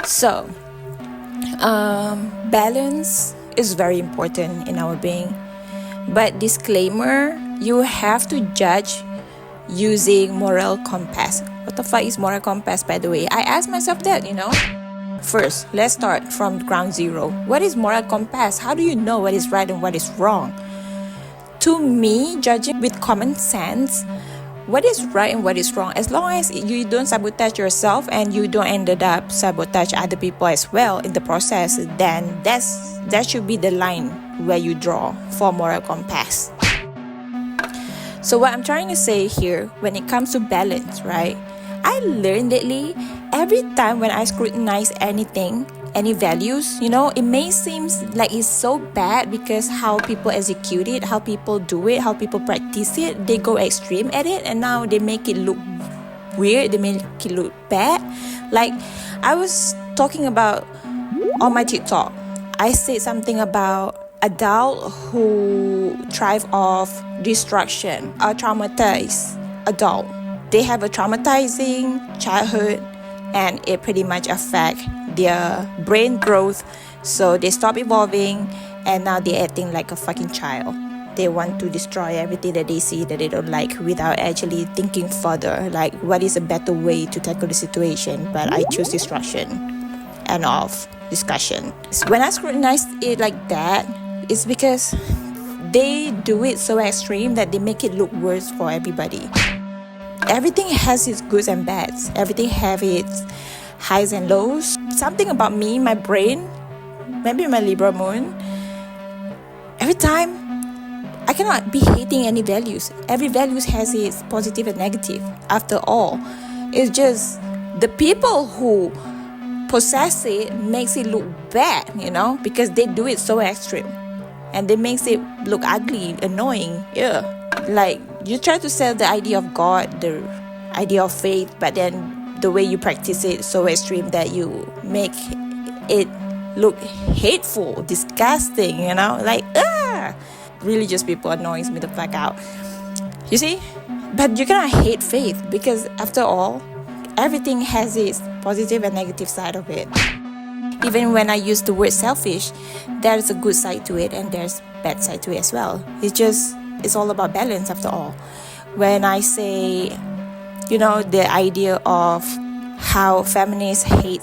So, balance is very important in our being. But disclaimer, you have to judge using moral compass. What the fuck is moral compass, by the way? I asked myself that, First, let's start from ground zero. What is moral compass? How do you know what is right and what is wrong? To me, judging with common sense, what is right and what is wrong, as long as you don't sabotage yourself and you don't ended up sabotage other people as well in the process, then that should be the line where you draw for moral compass. So what I'm trying to say here, when it comes to balance, right? I learned lately, every time when I scrutinize anything, any values, it may seem like it's so bad because how people execute it, how people do it, how people practice it, they go extreme at it, and now they make it look weird, they make it look bad. Like, I was talking about on my TikTok, I said something about adult who thrive off destruction, a traumatized adult. They have a traumatizing childhood and it pretty much affects their brain growth, so they stop evolving and now they're acting like a fucking child. They want to destroy everything that they see that they don't like without actually thinking further, like what is a better way to tackle the situation, but I choose destruction and off discussion. When I scrutinize it like that, it's because they do it so extreme that they make it look worse for everybody. Everything has its goods and bads. Everything has its highs and lows. Something about me, my brain, maybe my Libra moon, every time I cannot be hating any values. Every value has its positive and negative. After all, it's just the people who possess it makes it look bad, because they do it so extreme. And they makes it look ugly, annoying. Yeah. Like, you try to sell the idea of God, the idea of faith, but then the way you practice it so extreme that you make it look hateful, disgusting, like, religious people annoys me the fuck out. You see? But you cannot hate faith because after all, everything has its positive and negative side of it. Even when I use the word selfish, there's a good side to it and there's bad side to it as well. It's all about balance after all. When I say, the idea of how feminists hate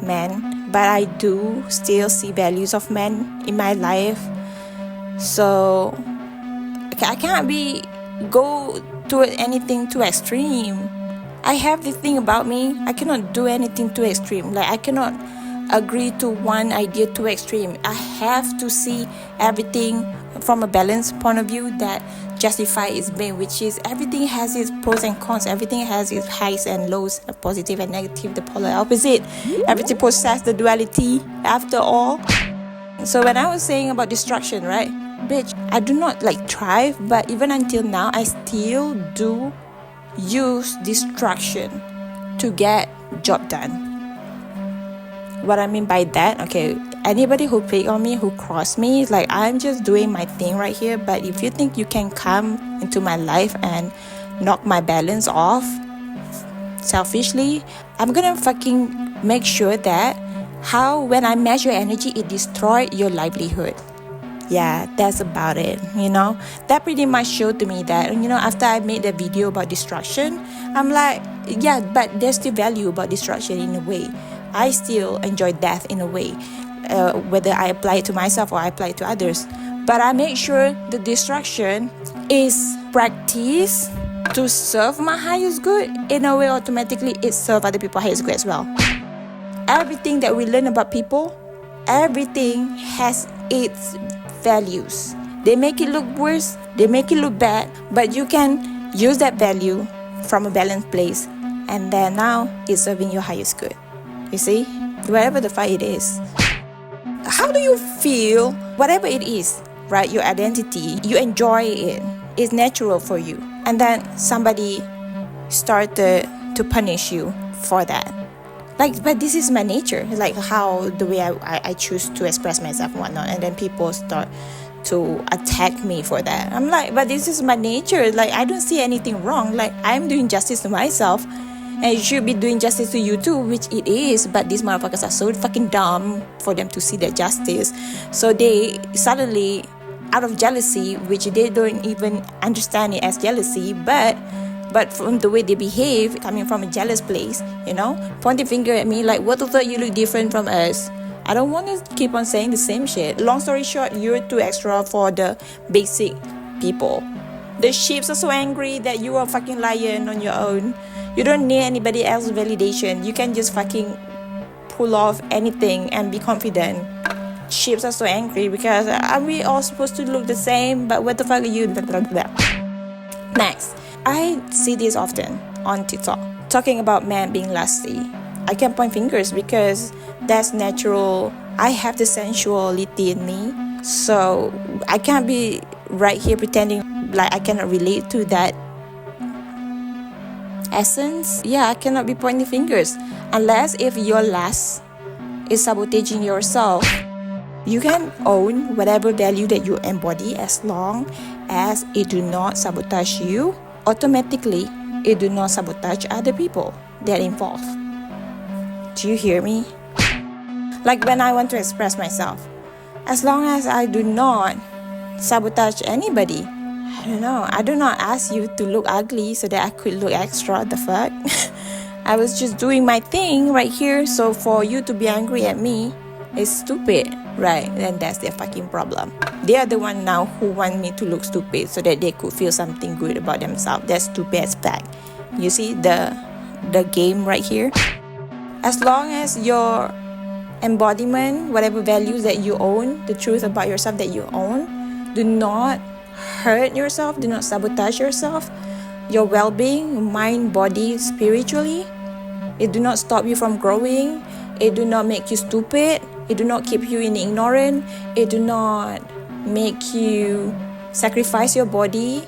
men, but I do still see values of men in my life. So I can't go to anything too extreme. I have this thing about me, I cannot do anything too extreme. Like, I cannot agree to one idea too extreme. I have to see everything from a balanced point of view that justify its being, which is everything has its pros and cons, everything has its highs and lows, the positive and negative, the polar opposite. Everything possesses the duality after all. So when I was saying about destruction, right, bitch, I do not thrive, but even until now I still do use destruction to get job done. What I mean by that, okay, anybody who pick on me, who cross me, I'm just doing my thing right here. But if you think you can come into my life and knock my balance off selfishly, I'm gonna fucking make sure that when I measure energy, it destroys your livelihood. Yeah, that's about it, That pretty much showed to me that, after I made the video about destruction, I'm like, yeah, but there's still value about destruction in a way. I still enjoy death in a way, whether I apply it to myself or I apply it to others. But I make sure the destruction is practiced to serve my highest good. In a way, automatically, it serves other people's highest good as well. Everything that we learn about people, everything has its values. They make it look worse, they make it look bad, but you can use that value from a balanced place, and then now it's serving your highest good. You see, whatever the fight it is. How do you feel? Whatever it is, right? Your identity, you enjoy it. It's natural for you. And then somebody started to punish you for that. But this is my nature. How the way I choose to express myself and whatnot. And then people start to attack me for that. I'm like, but this is my nature. I don't see anything wrong. I'm doing justice to myself. and it should be doing justice to you too, which it is. But these motherfuckers are so fucking dumb for them to see that justice, so they suddenly, out of jealousy, which they don't even understand it as jealousy, but from the way they behave, coming from a jealous place, pointing finger at me like, what the fuck, you look different from us. I don't want to keep on saying the same shit. Long story short, you're too extra for the basic people. The sheeps are so angry that you are fucking lion on your own. You don't need anybody else's validation. You can just fucking pull off anything and be confident. Sheeps are so angry because are we all supposed to look the same? But what the fuck are you? Blah, blah, blah. Next, I see this often on TikTok, talking about men being lusty. I can point fingers because that's natural. I have the sensuality in me, so I can't be right here pretending like I cannot relate to that essence. Yeah, I cannot be pointing fingers unless if your lust is sabotaging yourself. You can own whatever value that you embody as long as it do not sabotage you. Automatically, it do not sabotage other people that are involved. Do you hear me? Like when I want to express myself, as long as I do not sabotage anybody, I don't know, I do not ask you to look ugly so that I could look extra. The fuck? I was just doing my thing right here, so for you to be angry at me is stupid, right? Then that's their fucking problem. They are the one now who want me to look stupid so that they could feel something good about themselves. That's stupid as fuck. You see the game right here? As long as your embodiment, whatever values that you own, the truth about yourself that you own, do not hurt yourself, do not sabotage yourself, your well-being, mind, body, spiritually, it do not stop you from growing, it do not make you stupid, it do not keep you in ignorance, it do not make you sacrifice your body.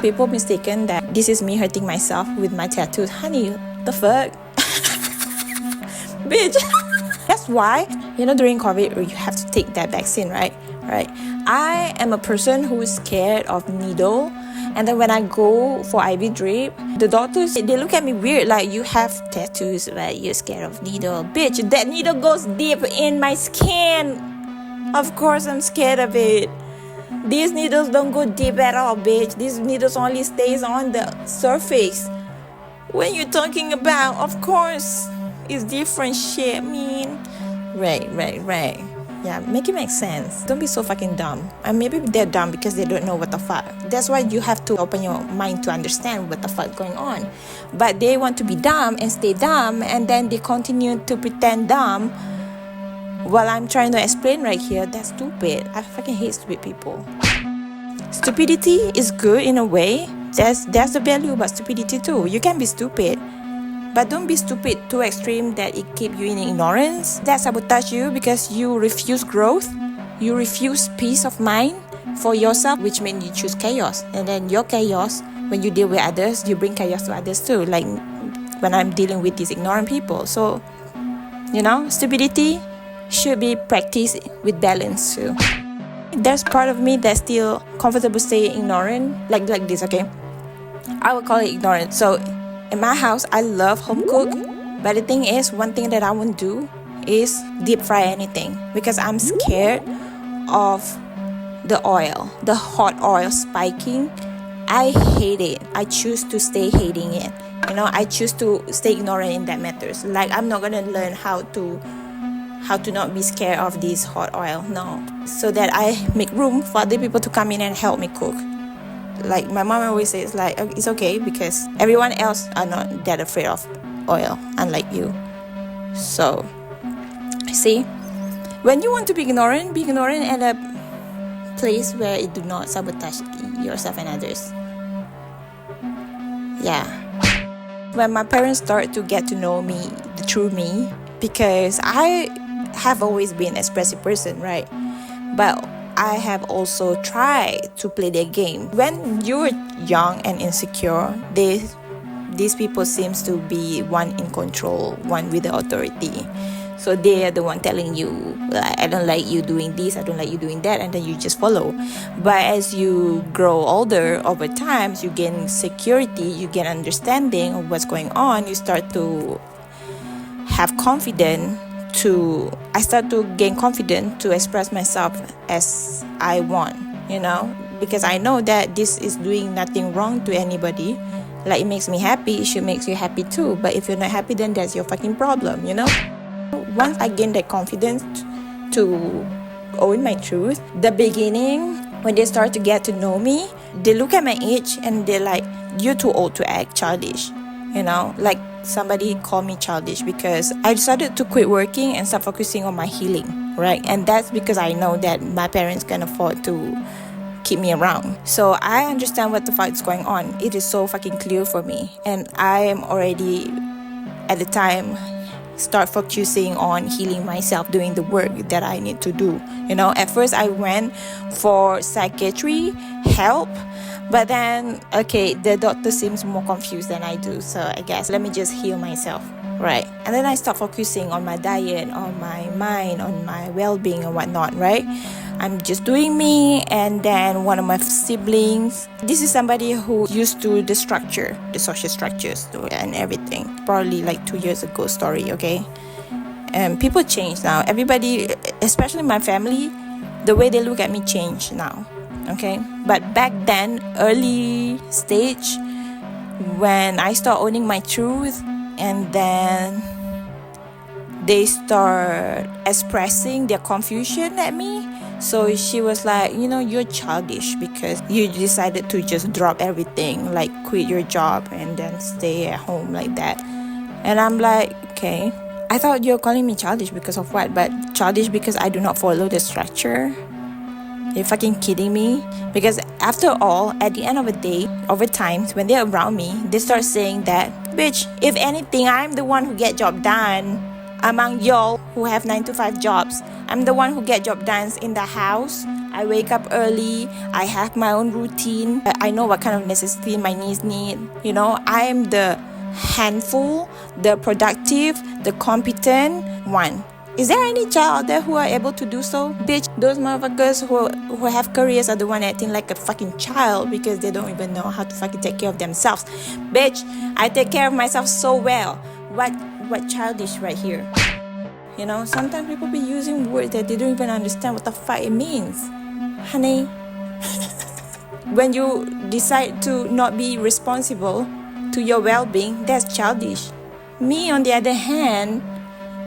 People mistaken that this is me hurting myself with my tattoos. Honey, the fuck? Bitch. That's why, during COVID, you have to take that vaccine, right? I am a person who is scared of needle. And then when I go for IV drip, the doctors, they look at me weird, like, you have tattoos, right? You're scared of needle. Bitch, that needle goes deep in my skin. Of course I'm scared of it. These needles don't go deep at all, bitch. These needles only stays on the surface. When you're talking about, of course, it's different shit, man. Right. Yeah, make it make sense. Don't be so fucking dumb. And maybe they're dumb because they don't know what the fuck. That's why you have to open your mind to understand what the fuck going on. But they want to be dumb and stay dumb, and then they continue to pretend dumb while I'm trying to explain right here. That's stupid. I fucking hate stupid people. Stupidity is good in a way. That's the value about stupidity too. You can be stupid, but don't be stupid too extreme that it keep you in ignorance. That sabotage you because you refuse growth. You refuse peace of mind for yourself, which means you choose chaos. And then your chaos, when you deal with others, you bring chaos to others too. Like when I'm dealing with these ignorant people. So, stupidity should be practiced with balance too. There's part of me that's still comfortable staying ignorant, like this, okay? I would call it ignorant. So in my house, I love home cook, but the thing is, one thing that I won't do is deep fry anything because I'm scared of the oil, the hot oil spiking. I hate it. I choose to stay hating it. I choose to stay ignorant in that matters. Like, I'm not gonna learn how to not be scared of this hot oil, no, so that I make room for other people to come in and help me cook. Like my mom always says, like, it's okay because everyone else are not that afraid of oil, unlike you. So, see, when you want to be ignorant at a place where it do not sabotage yourself and others. Yeah. When my parents start to get to know me, the true me, because I have always been an expressive person, right? But I have also tried to play their game. When you're young and insecure, these people seems to be one in control, one with the authority. So they are the one telling you, like, I don't like you doing this, I don't like you doing that, and then you just follow. But as you grow older, over time, you gain security, you gain understanding of what's going on, you start to have confidence I start to gain confidence to express myself as I want, because I know that this is doing nothing wrong to anybody. Like, it makes me happy, it should make you happy too. But if you're not happy, then that's your fucking problem, Once I gain that confidence to own my truth, the beginning, when they start to get to know me, they look at my age and they're like, you're too old to act childish, like somebody called me childish because I decided to quit working and start focusing on my healing, right? And that's because I know that my parents can afford to keep me around. So I understand what the fuck is going on. It is so fucking clear for me, and I am already at the time start focusing on healing myself, doing the work that I need to do. At first I went for psychiatry help, but then the doctor seems more confused than I do, so I guess let me just heal myself, right? And then I start focusing on my diet, on my mind, on my well-being and whatnot, right? I'm just doing me. And then one of my siblings, this is somebody who used to the social structures and everything, probably like 2 years ago story, okay? And people change now. Everybody, especially my family, the way they look at me changed now, okay? But back then, early stage, when I start owning my truth, and then they start expressing their confusion at me. So she was like, you're childish because you decided to just drop everything, like quit your job and then stay at home like that. And I'm like, okay, I thought you're calling me childish because of what? But childish because I do not follow the structure? You're fucking kidding me? Because after all, at the end of the day, over time, when they're around me, they start saying that, bitch, if anything, I'm the one who get job done among y'all who have 9-to-5 jobs. I'm the one who get job done in the house. I wake up early. I have my own routine. I know what kind of necessity my needs need. I am the handful, the productive, the competent one. Is there any child out there who are able to do so? Bitch, those motherfuckers who have careers are the one acting like a fucking child because they don't even know how to fucking take care of themselves. Bitch, I take care of myself so well. What childish right here? Sometimes people be using words that they don't even understand what the fuck it means. Honey, when you decide to not be responsible to your well-being, that's childish. Me, on the other hand,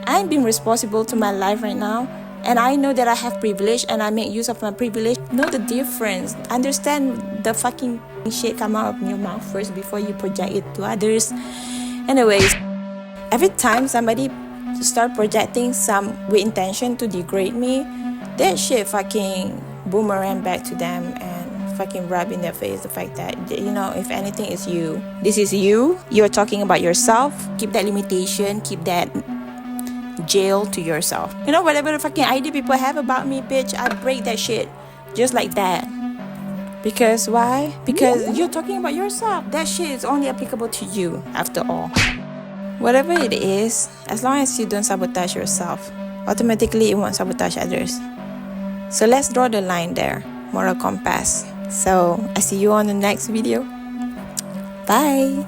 I'm being responsible to my life right now, and I know that I have privilege and I make use of my privilege. Know the difference. Understand the fucking shit come out of your mouth first before you project it to others. Anyways, every time somebody start projecting some with intention to degrade me, that shit fucking boomerang back to them and fucking rub in their face the fact that, if anything, it's you. This is you. You're talking about yourself. Keep that limitation. Keep that jail to yourself. Whatever the fucking idea people have about me, bitch, I break that shit just like that. Because why? Because you're talking about yourself. That shit is only applicable to you after all. Whatever it is, as long as you don't sabotage yourself, automatically it won't sabotage others. So let's draw the line there. Moral compass. So I see you on the next video. Bye.